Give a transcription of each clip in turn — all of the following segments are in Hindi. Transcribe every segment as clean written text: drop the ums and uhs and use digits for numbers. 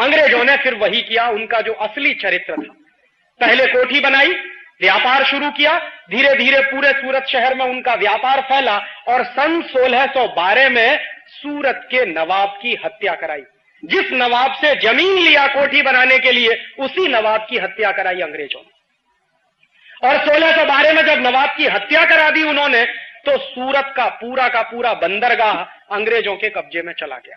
अंग्रेजों ने फिर वही किया, उनका जो असली चरित्र था। पहले कोठी बनाई, व्यापार शुरू किया, धीरे धीरे पूरे सूरत शहर में उनका व्यापार फैला और सन 1612 में सूरत के नवाब की हत्या कराई। जिस नवाब से जमीन लिया कोठी बनाने के लिए, उसी नवाब की हत्या कराई अंग्रेजों ने। और 1612 में जब नवाब की हत्या करा दी उन्होंने, तो सूरत का पूरा बंदरगाह अंग्रेजों के कब्जे में चला गया।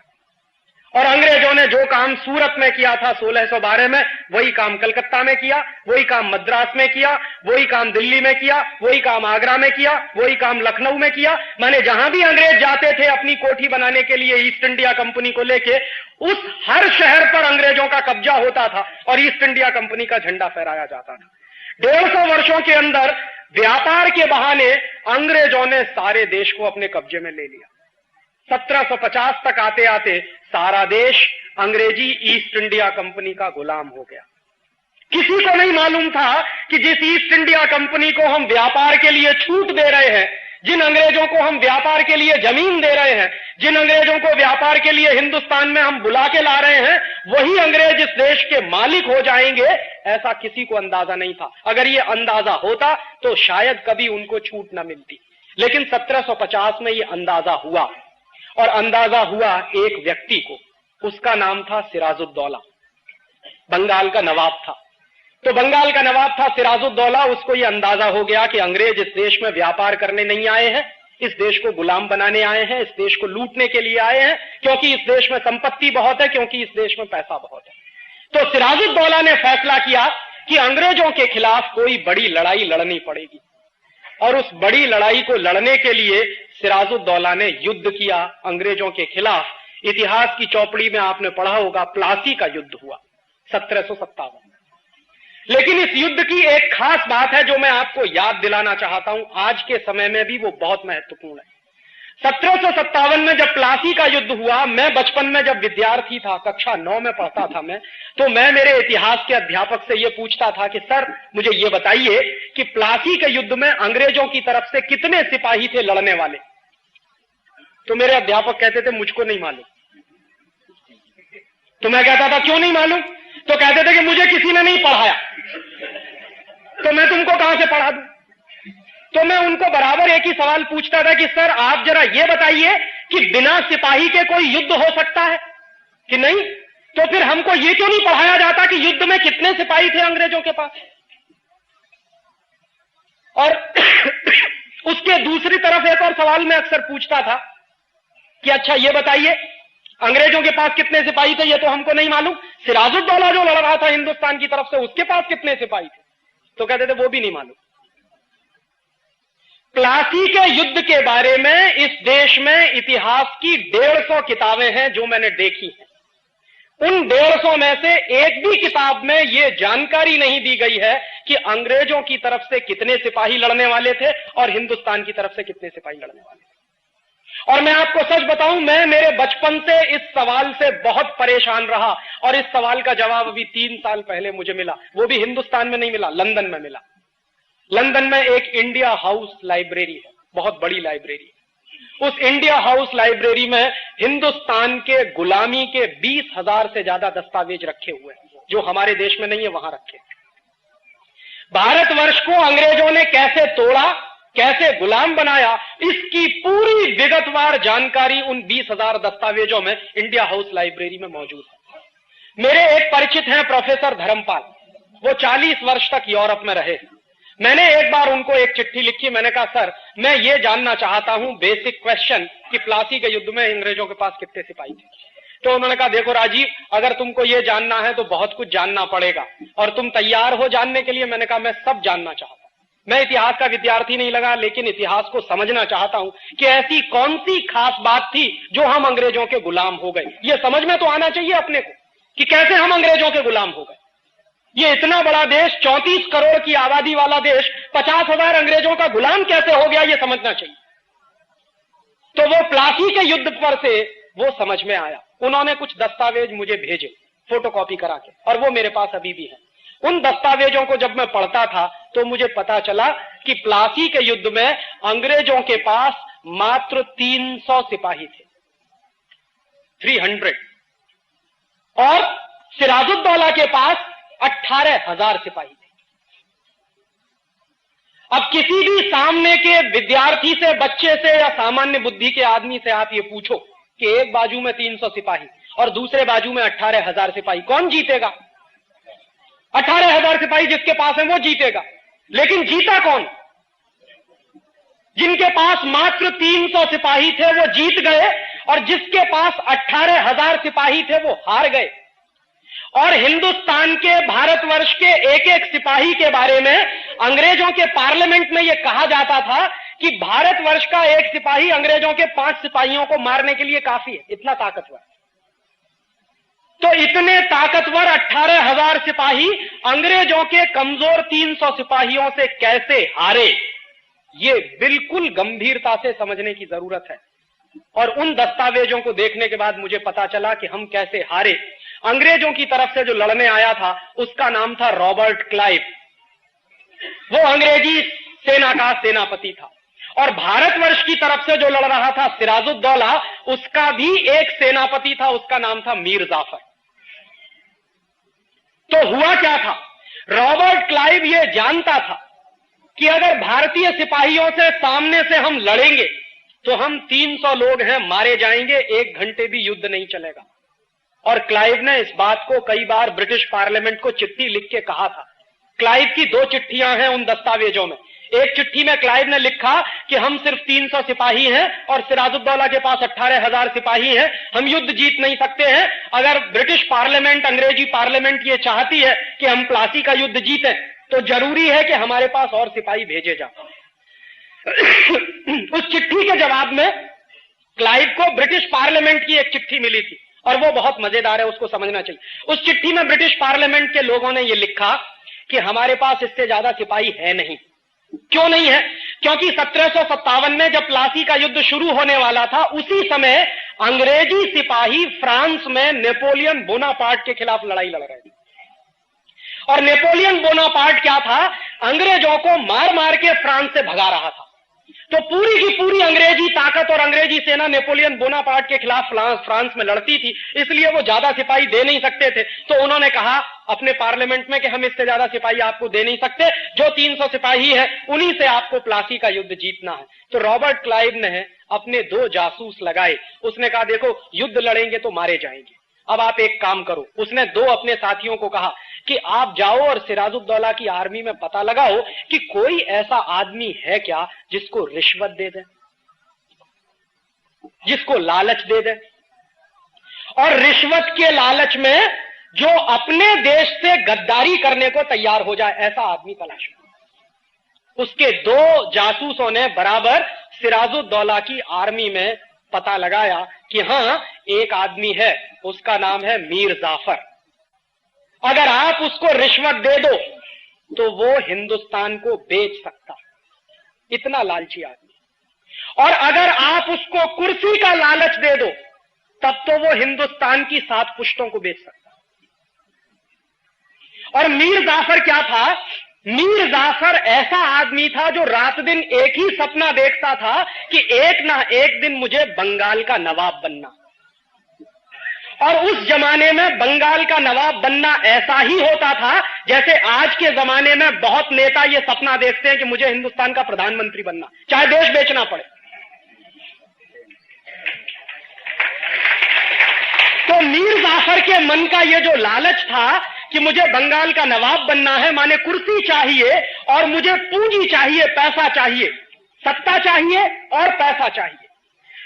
और अंग्रेजों ने जो काम सूरत में किया था 1612 में, वही काम कलकत्ता में किया, वही काम मद्रास में किया, वही काम दिल्ली में किया, वही काम आगरा में किया, वही काम लखनऊ में किया। माने जहां भी अंग्रेज जाते थे अपनी कोठी बनाने के लिए ईस्ट इंडिया कंपनी को लेके, उस हर शहर पर अंग्रेजों का कब्जा होता था और ईस्ट इंडिया कंपनी का झंडा फहराया जाता था। 150 वर्षों के अंदर व्यापार के बहाने अंग्रेजों ने सारे देश को अपने कब्जे में ले लिया। 1750 तक आते आते सारा देश अंग्रेजी ईस्ट इंडिया कंपनी का गुलाम हो गया। किसी को नहीं मालूम था कि जिस ईस्ट इंडिया कंपनी को हम व्यापार के लिए छूट दे रहे हैं, जिन अंग्रेजों को हम व्यापार के लिए जमीन दे रहे हैं, जिन अंग्रेजों को व्यापार के लिए हिंदुस्तान में हम बुला के ला रहे हैं, वही अंग्रेज इस देश के मालिक हो जाएंगे, ऐसा किसी को अंदाजा नहीं था। अगर ये अंदाजा होता तो शायद कभी उनको छूट न मिलती। लेकिन 1750 में ये अंदाजा हुआ, और अंदाजा हुआ एक व्यक्ति को, उसका नाम था सिराजुद्दौला। बंगाल का नवाब था। तो बंगाल का नवाब था सिराजुद्दौला, उसको यह अंदाजा हो गया कि अंग्रेज इस देश में व्यापार करने नहीं आए हैं, इस देश को गुलाम बनाने आए हैं, इस देश को लूटने के लिए आए हैं, क्योंकि इस देश में संपत्ति बहुत है, क्योंकि इस देश में पैसा बहुत है। तो सिराजुद्दौला ने फैसला किया कि अंग्रेजों के खिलाफ कोई बड़ी लड़ाई लड़नी पड़ेगी, और उस बड़ी लड़ाई को लड़ने के लिए सिराजुद्दौला ने युद्ध किया अंग्रेजों के खिलाफ। इतिहास की चौपड़ी में आपने पढ़ा होगा, प्लासी का युद्ध हुआ 1757। लेकिन इस युद्ध की एक खास बात है जो मैं आपको याद दिलाना चाहता हूं, आज के समय में भी वो बहुत महत्वपूर्ण है। 1757 में जब प्लासी का युद्ध हुआ, मैं बचपन में जब विद्यार्थी था, कक्षा 9 में पढ़ता था मैं, तो मैं मेरे इतिहास के अध्यापक से यह पूछता था कि सर मुझे यह बताइए कि प्लासी के युद्ध में अंग्रेजों की तरफ से कितने सिपाही थे लड़ने वाले। तो मेरे अध्यापक कहते थे मुझको नहीं मालूम। तो मैं कहता था क्यों नहीं मालूम? तो कहते थे कि मुझे किसी ने नहीं पढ़ाया, तो मैं तुमको कहां से पढ़ा दूं। तो मैं उनको बराबर एक ही सवाल पूछता था कि सर आप जरा ये बताइए कि बिना सिपाही के कोई युद्ध हो सकता है कि नहीं? तो फिर हमको ये क्यों नहीं पढ़ाया जाता कि युद्ध में कितने सिपाही थे अंग्रेजों के पास। और उसके दूसरी तरफ एक और सवाल मैं अक्सर पूछता था कि अच्छा ये बताइए अंग्रेजों के पास कितने सिपाही थे, ये तो हमको नहीं मालूम। सिराजुद्दौला जो लड़ रहा था हिंदुस्तान की तरफ से, उसके पास कितने सिपाही थे? तो कहते थे वो भी नहीं मालूम। प्लासी के युद्ध के बारे में इस देश में इतिहास की 150 किताबें हैं जो मैंने देखी हैं। उन 150 में से एक भी किताब में यह जानकारी नहीं दी गई है कि अंग्रेजों की तरफ से कितने सिपाही लड़ने वाले थे और हिंदुस्तान की तरफ से कितने सिपाही लड़ने वाले थे। और मैं आपको सच बताऊं, मैं मेरे बचपन से इस सवाल से बहुत परेशान रहा, और इस सवाल का जवाब अभी 3 साल पहले मुझे मिला। वो भी हिंदुस्तान में नहीं मिला, लंदन में मिला। लंदन में एक इंडिया हाउस लाइब्रेरी है, बहुत बड़ी लाइब्रेरी है। उस इंडिया हाउस लाइब्रेरी में हिंदुस्तान के गुलामी के 20,000 से ज्यादा दस्तावेज रखे हुए हैं, जो हमारे देश में नहीं है, वहां रखे। भारतवर्ष को अंग्रेजों ने कैसे तोड़ा, कैसे गुलाम बनाया, इसकी पूरी विगतवार जानकारी उन 20,000 दस्तावेजों में इंडिया हाउस लाइब्रेरी में मौजूद है। मेरे एक परिचित हैं प्रोफेसर धर्मपाल, वो 40 वर्ष तक यूरोप में रहे। मैंने एक बार उनको एक चिट्ठी लिखी, मैंने कहा सर मैं ये जानना चाहता हूं बेसिक क्वेश्चन कि प्लासी के युद्ध में अंग्रेजों के पास कितने सिपाही थे। तो उन्होंने कहा देखो राजीव, अगर तुमको ये जानना है तो बहुत कुछ जानना पड़ेगा, और तुम तैयार हो जानने के लिए? मैंने कहा मैं सब जानना चाहता हूं। मैं इतिहास का विद्यार्थी नहीं लगा, लेकिन इतिहास को समझना चाहता हूं कि ऐसी कौन सी खास बात थी जो हम अंग्रेजों के गुलाम हो गए। ये समझ में तो आना चाहिए अपने को कि कैसे हम अंग्रेजों के गुलाम हो गए। ये इतना बड़ा देश, 34 करोड़ की आबादी वाला देश, 50,000 अंग्रेजों का गुलाम कैसे हो गया, ये समझना चाहिए। तो वो प्लासी के युद्ध पर से वो समझ में आया। उन्होंने कुछ दस्तावेज मुझे भेजे फोटोकॉपी करा के, और वो मेरे पास अभी भी है। उन दस्तावेजों को जब मैं पढ़ता था तो मुझे पता चला कि प्लासी के युद्ध में अंग्रेजों के पास मात्र 300 सिपाही थे, 300, और सिराजुद्दौला के पास 18,000 सिपाही थे। अब किसी भी सामने के विद्यार्थी से, बच्चे से या सामान्य बुद्धि के आदमी से आप ये पूछो कि एक बाजू में 300 सिपाही और दूसरे बाजू में 18,000 सिपाही, कौन जीतेगा? 18,000 सिपाही जिसके पास है वो जीतेगा। लेकिन जीता कौन? जिनके पास मात्र 300 सिपाही थे वो जीत गए, और जिसके पास 18,000 सिपाही थे वो हार गए। और हिंदुस्तान के, भारतवर्ष के एक एक सिपाही के बारे में अंग्रेजों के पार्लियामेंट में यह कहा जाता था कि भारतवर्ष का एक सिपाही अंग्रेजों के 5 सिपाहियों को मारने के लिए काफी है, इतना ताकतवर। तो इतने ताकतवर 18,000 सिपाही अंग्रेजों के कमजोर 300 सिपाहियों से कैसे हारे, ये बिल्कुल गंभीरता से समझने की जरूरत है। और उन दस्तावेजों को देखने के बाद मुझे पता चला कि हम कैसे हारे। अंग्रेजों की तरफ से जो लड़ने आया था उसका नाम था रॉबर्ट क्लाइव, वो अंग्रेजी सेना का सेनापति था। और भारतवर्ष की तरफ से जो लड़ रहा था सिराजुद्दौला, उसका भी एक सेनापति था, उसका नाम था मीर जाफर। तो हुआ क्या था, रॉबर्ट क्लाइव यह जानता था कि अगर भारतीय सिपाहियों से सामने से हम लड़ेंगे तो हम 300 लोग हैं, मारे जाएंगे, 1 घंटे भी युद्ध नहीं चलेगा। और क्लाइव ने इस बात को कई बार ब्रिटिश पार्लियामेंट को चिट्ठी लिख के कहा था। क्लाइव की 2 चिट्ठियां हैं उन दस्तावेजों में। एक चिट्ठी में क्लाइव ने लिखा कि हम सिर्फ 300 सिपाही हैं और सिराजुद्दौला के पास 18,000 सिपाही हैं, हम युद्ध जीत नहीं सकते हैं। अगर ब्रिटिश पार्लियामेंट, अंग्रेजी पार्लियामेंट ये चाहती है कि हम प्लासी का युद्ध जीतें तो जरूरी है कि हमारे पास और सिपाही भेजे जाए। उस चिट्ठी के जवाब में क्लाइव को ब्रिटिश पार्लियामेंट की एक चिट्ठी मिली थी और वो बहुत मजेदार है, उसको समझना चाहिए। उस चिट्ठी में ब्रिटिश पार्लियामेंट के लोगों ने यह लिखा कि हमारे पास इससे ज्यादा सिपाही है नहीं। क्यों नहीं है? क्योंकि 1757 में जब प्लासी का युद्ध शुरू होने वाला था, उसी समय अंग्रेजी सिपाही फ्रांस में नेपोलियन बोनापार्ट के खिलाफ लड़ाई लड़ रहे थे। और नेपोलियन बोनापार्ट क्या था, अंग्रेजों को मार मार के फ्रांस से भगा रहा था। तो पूरी की पूरी अंग्रेजी ताकत और अंग्रेजी सेना नेपोलियन बोनापार्ट के खिलाफ फ्रांस में लड़ती थी, इसलिए वो ज्यादा सिपाही दे नहीं सकते थे। तो उन्होंने कहा अपने पार्लियामेंट में कि हम इससे ज्यादा सिपाही आपको दे नहीं सकते, जो 300 सिपाही है उन्हीं से आपको प्लासी का युद्ध जीतना है। तो रॉबर्ट क्लाइव ने अपने 2 जासूस लगाए। उसने कहा देखो युद्ध लड़ेंगे तो मारे जाएंगे, अब आप एक काम करो। उसने 2 अपने साथियों को कहा कि आप जाओ और सिराजुद्दौला की आर्मी में पता लगाओ कि कोई ऐसा आदमी है क्या जिसको रिश्वत दे दे, जिसको लालच दे दे, और रिश्वत के लालच में जो अपने देश से गद्दारी करने को तैयार हो जाए, ऐसा आदमी तलाश करो। उसके 2 जासूसों ने बराबर सिराजुद्दौला की आर्मी में पता लगाया कि हां एक आदमी है, उसका नाम है मीर जाफर। अगर आप उसको रिश्वत दे दो तो वो हिंदुस्तान को बेच सकता, इतना लालची आदमी। और अगर आप उसको कुर्सी का लालच दे दो तब तो वो हिंदुस्तान की 7 पुश्तों को बेच सकता। और मीर जाफर क्या था? मीर जाफर ऐसा आदमी था जो रात दिन एक ही सपना देखता था कि एक ना एक दिन मुझे बंगाल का नवाब बनना। और उस जमाने में बंगाल का नवाब बनना ऐसा ही होता था जैसे आज के जमाने में बहुत नेता ये सपना देखते हैं कि मुझे हिंदुस्तान का प्रधानमंत्री बनना, चाहे देश बेचना पड़े। तो मीर जाफर के मन का ये जो लालच था कि मुझे बंगाल का नवाब बनना है, माने कुर्सी चाहिए और मुझे पूंजी चाहिए, पैसा चाहिए, सत्ता चाहिए और पैसा चाहिए,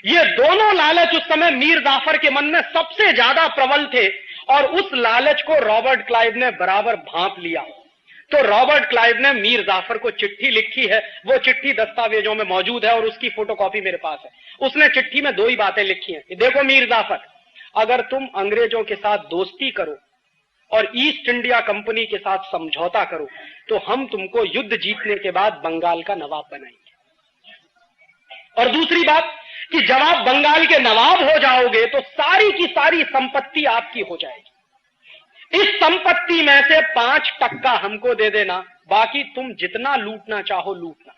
ये दोनों लालच उस समय मीर जाफर के मन में सबसे ज्यादा प्रबल थे। और उस लालच को रॉबर्ट क्लाइव ने बराबर भांप लिया। तो रॉबर्ट क्लाइव ने मीर जाफर को चिट्ठी लिखी है, वो चिट्ठी दस्तावेजों में मौजूद है और उसकी फोटोकॉपी मेरे पास है। उसने चिट्ठी में 2 ही बातें लिखी हैं। देखो मीर जाफर, अगर तुम अंग्रेजों के साथ दोस्ती करो और ईस्ट इंडिया कंपनी के साथ समझौता करो तो हम तुमको युद्ध जीतने के बाद बंगाल का नवाब बनाएंगे। और दूसरी बात कि जब आप बंगाल के नवाब हो जाओगे तो सारी की सारी संपत्ति आपकी हो जाएगी। इस संपत्ति में से 5% हमको दे देना, बाकी तुम जितना लूटना चाहो लूटना।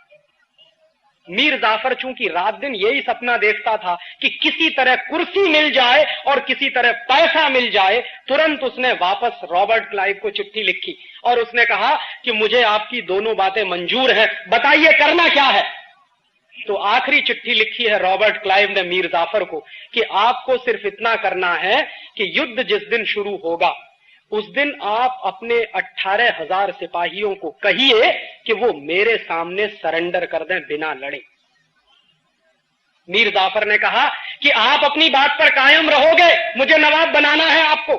मीर जाफर चूंकि रात दिन यही सपना देखता था कि किसी तरह कुर्सी मिल जाए और किसी तरह पैसा मिल जाए, तुरंत उसने वापस रॉबर्ट क्लाइव को चिट्ठी लिखी और उसने कहा कि मुझे आपकी दोनों बातें मंजूर हैं, बताइए करना क्या है। तो आखिरी चिट्ठी लिखी है रॉबर्ट क्लाइव ने मीर जाफर को कि आपको सिर्फ इतना करना है कि युद्ध जिस दिन शुरू होगा उस दिन आप अपने 18,000 सिपाहियों को कहिए कि वो मेरे सामने सरेंडर कर दें बिना लड़े। मीर जाफर ने कहा कि आप अपनी बात पर कायम रहोगे, मुझे नवाब बनाना है आपको।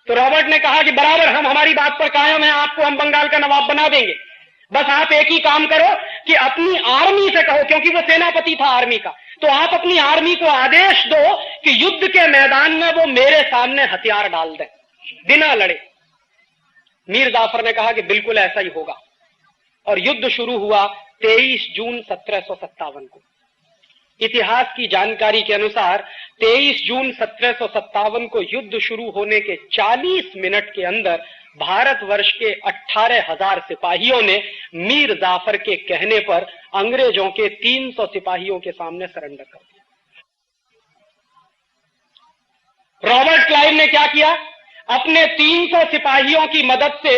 तो रॉबर्ट ने कहा कि बराबर, हम हमारी बात पर कायम है, आपको हम बंगाल का नवाब बना देंगे। बस आप एक ही काम करो कि अपनी आर्मी से कहो, क्योंकि वो सेनापति था आर्मी का, तो आप अपनी आर्मी को आदेश दो कि युद्ध के मैदान में वो मेरे सामने हथियार डाल दें बिना लड़े। मीर जाफर ने कहा कि बिल्कुल ऐसा ही होगा और युद्ध शुरू हुआ 23 जून 1757 को। इतिहास की जानकारी के अनुसार 23 जून 1757 को युद्ध शुरू होने के 40 मिनट के अंदर भारतवर्ष के 18,000 सिपाहियों ने मीर जाफर के कहने पर अंग्रेजों के 300 सिपाहियों के सामने सरेंडर कर दिया। रॉबर्ट क्लाइव ने क्या किया? अपने 300 सिपाहियों की मदद से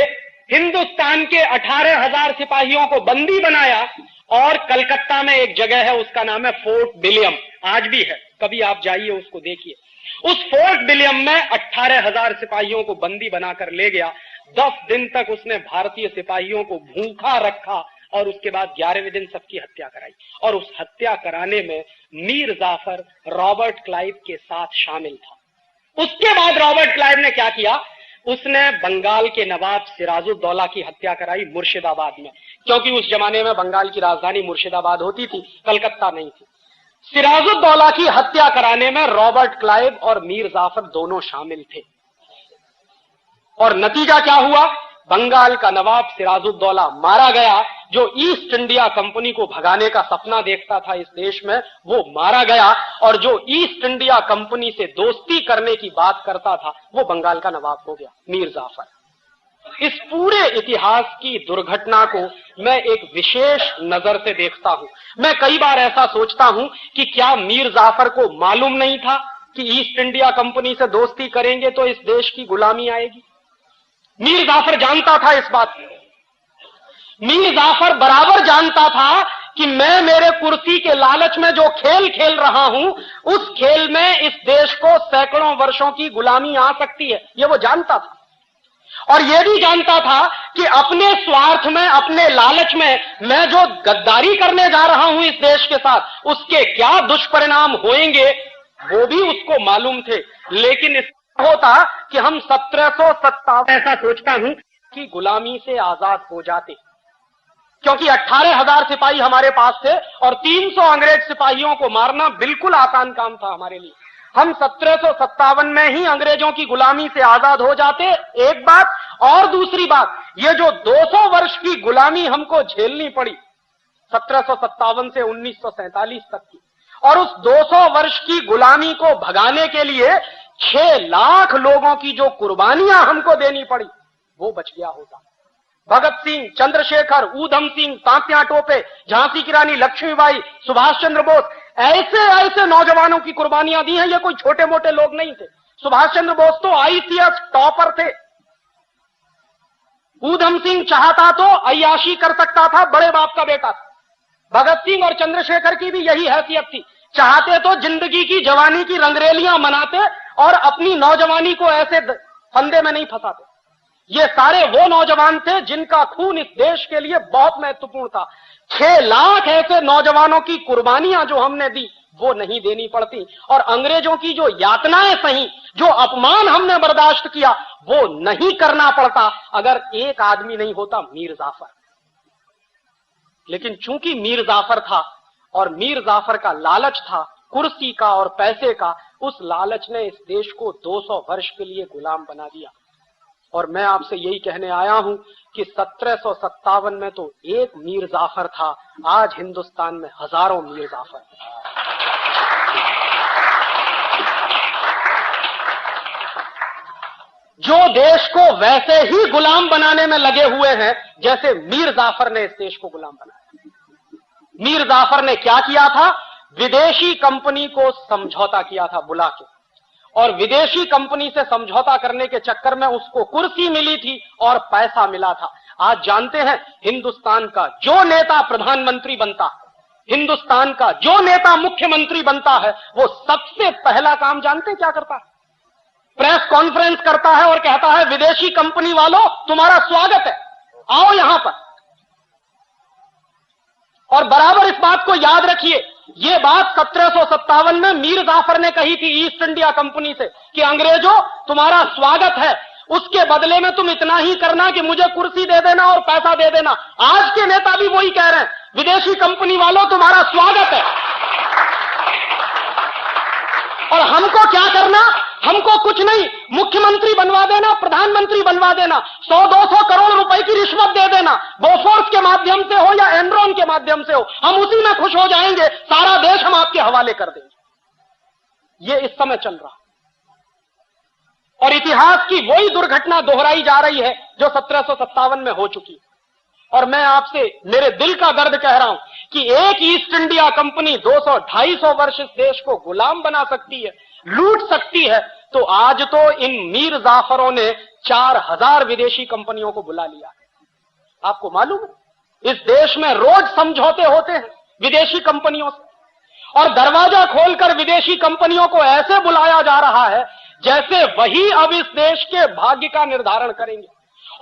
हिंदुस्तान के 18,000 सिपाहियों को बंदी बनाया और कलकत्ता में एक जगह है, उसका नाम है फोर्ट विलियम, आज भी है, कभी आप जाइए उसको देखिए। उस फोर्ट विलियम में 18,000 सिपाहियों को बंदी बनाकर ले गया। 10 दिन तक उसने भारतीय सिपाहियों को भूखा रखा और उसके बाद 11वें दिन सबकी हत्या कराई। और उस हत्या कराने में मीर जाफर रॉबर्ट क्लाइव के साथ शामिल था। उसके बाद रॉबर्ट क्लाइव ने क्या किया? उसने बंगाल के नवाब सिराजुद्दौला की हत्या कराई मुर्शिदाबाद में, क्योंकि उस जमाने में बंगाल की राजधानी मुर्शिदाबाद होती थी, कलकत्ता नहीं थी। सिराजुद्दौला की हत्या कराने में रॉबर्ट क्लाइव और मीर जाफर दोनों शामिल थे और नतीजा क्या हुआ? बंगाल का नवाब सिराजुद्दौला मारा गया। जो ईस्ट इंडिया कंपनी को भगाने का सपना देखता था इस देश में, वो मारा गया, और जो ईस्ट इंडिया कंपनी से दोस्ती करने की बात करता था वो बंगाल का नवाब हो गया, मीर जाफर। इस पूरे इतिहास की दुर्घटना को मैं एक विशेष नजर से देखता हूं। मैं कई बार ऐसा सोचता हूं कि क्या मीर जाफर को मालूम नहीं था कि ईस्ट इंडिया कंपनी से दोस्ती करेंगे तो इस देश की गुलामी आएगी? मीर जाफर जानता था इस बात को। मीर जाफर बराबर जानता था कि मैं मेरे कुर्सी के लालच में जो खेल खेल रहा हूं, उस खेल में इस देश को सैकड़ों वर्षों की गुलामी आ सकती है, ये वो जानता था। और यह भी जानता था कि अपने स्वार्थ में, अपने लालच में मैं जो गद्दारी करने जा रहा हूं इस देश के साथ, उसके क्या दुष्परिणाम होंगे वो भी उसको मालूम थे। लेकिन इसका होता कि हम 1757 ऐसा सोचता हूं कि गुलामी से आजाद हो जाते, क्योंकि 18,000 सिपाही हमारे पास थे और 300 अंग्रेज सिपाहियों को मारना बिल्कुल आसान काम था हमारे लिए। हम 1757 में ही अंग्रेजों की गुलामी से आजाद हो जाते, एक बात। और दूसरी बात, ये जो 200 वर्ष की गुलामी हमको झेलनी पड़ी 1757 से 1947 तक की, और उस 200 वर्ष की गुलामी को भगाने के लिए 6 लाख लोगों की जो कुर्बानियां हमको देनी पड़ी, वो बच गया होता। भगत सिंह, चंद्रशेखर, ऊधम सिंह, तात्या टोपे, झांसी की रानी लक्ष्मीबाई, सुभाष चंद्र बोस, ऐसे ऐसे नौजवानों की कुर्बानियां दी हैं। ये कोई छोटे मोटे लोग नहीं थे। सुभाष चंद्र बोस तो आईसीएस टॉपर थे। ऊधम सिंह चाहता तो अय्याशी कर सकता था, बड़े बाप का बेटा था। भगत सिंह और चंद्रशेखर की भी यही हैसियत थी, चाहते तो जिंदगी की जवानी की रंगरेलियां मनाते और अपनी नौजवानी को ऐसे फंदे में नहीं फंसाते। ये सारे वो नौजवान थे जिनका खून इस देश के लिए बहुत महत्वपूर्ण था। 6 लाख ऐसे नौजवानों की कुर्बानियां जो हमने दी, वो नहीं देनी पड़ती। और अंग्रेजों की जो यातनाएं सही, जो अपमान हमने बर्दाश्त किया, वो नहीं करना पड़ता अगर एक आदमी नहीं होता, मीर जाफर। लेकिन चूंकि मीर जाफर था और मीर जाफर का लालच था कुर्सी का और पैसे का, उस लालच ने इस देश को 200 वर्ष के लिए गुलाम बना दिया। और मैं आपसे यही कहने आया हूं कि 1757 में तो एक मीर जाफर था, आज हिंदुस्तान में हजारों मीर जाफर। जो देश को वैसे ही गुलाम बनाने में लगे हुए हैं जैसे मीर जाफर ने इस देश को गुलाम बनाया। मीर जाफर ने क्या किया था? विदेशी कंपनी को समझौता किया था बुला के, और विदेशी कंपनी से समझौता करने के चक्कर में उसको कुर्सी मिली थी और पैसा मिला था। आज जानते हैं हिंदुस्तान का जो नेता प्रधानमंत्री बनता है, हिंदुस्तान का जो नेता मुख्यमंत्री बनता है, वो सबसे पहला काम जानते हैं क्या करता है? प्रेस कॉन्फ्रेंस करता है और कहता है विदेशी कंपनी वालों तुम्हारा स्वागत है, आओ यहां पर। और बराबर इस बात को याद रखिए, यह बात 1757 में मीर जाफर ने कही थी ईस्ट इंडिया कंपनी से कि अंग्रेजों तुम्हारा स्वागत है, उसके बदले में तुम इतना ही करना कि मुझे कुर्सी दे देना और पैसा दे देना। आज के नेता भी वही कह रहे हैं, विदेशी कंपनी वालों तुम्हारा स्वागत है। और हमको क्या करना? हमको कुछ नहीं, मुख्यमंत्री बनवा देना, प्रधानमंत्री बनवा देना, 100-200 करोड़ रुपए की रिश्वत दे देना, बोफोर्स के माध्यम से हो या एनरॉन के माध्यम से हो, हम उसी में खुश हो जाएंगे, सारा देश हम आपके हवाले कर देंगे। ये इस समय चल रहा, और इतिहास की वही दुर्घटना दोहराई जा रही है जो 1757 में हो चुकी। और मैं आपसे मेरे दिल का दर्द कह रहा हूं कि एक ईस्ट इंडिया कंपनी 200-250 वर्ष इस देश को गुलाम बना सकती है, लूट सकती है, तो आज तो इन मीर जाफरों ने 4000 विदेशी कंपनियों को बुला लिया। आपको मालूम है इस देश में रोज समझौते होते हैं विदेशी कंपनियों से, और दरवाजा खोलकर विदेशी कंपनियों को ऐसे बुलाया जा रहा है जैसे वही अब इस देश के भाग्य का निर्धारण करेंगे।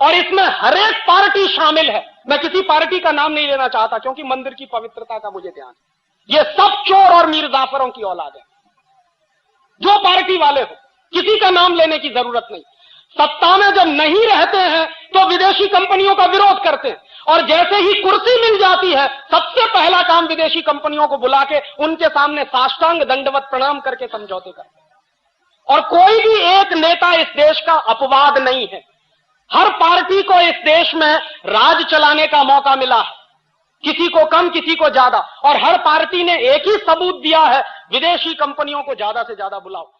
और इसमें हर एक पार्टी शामिल है। मैं किसी पार्टी का नाम नहीं लेना चाहता क्योंकि मंदिर की पवित्रता का मुझे ध्यान है। ये सब चोर और मीर जाफरों की औलाद है, जो पार्टी वाले हो, किसी का नाम लेने की जरूरत नहीं। सत्ता में जब नहीं रहते हैं तो विदेशी कंपनियों का विरोध करते हैं, और जैसे ही कुर्सी मिल जाती है सबसे पहला काम विदेशी कंपनियों को बुला के उनके सामने साष्टांग दंडवत प्रणाम करके समझौते करते हैं। और कोई भी एक नेता इस देश का अपवाद नहीं है। हर पार्टी को इस देश में राज चलाने का मौका मिला है, किसी को कम किसी को ज्यादा, और हर पार्टी ने एक ही सबूत दिया है, विदेशी कंपनियों को ज्यादा से ज्यादा बुलाओ।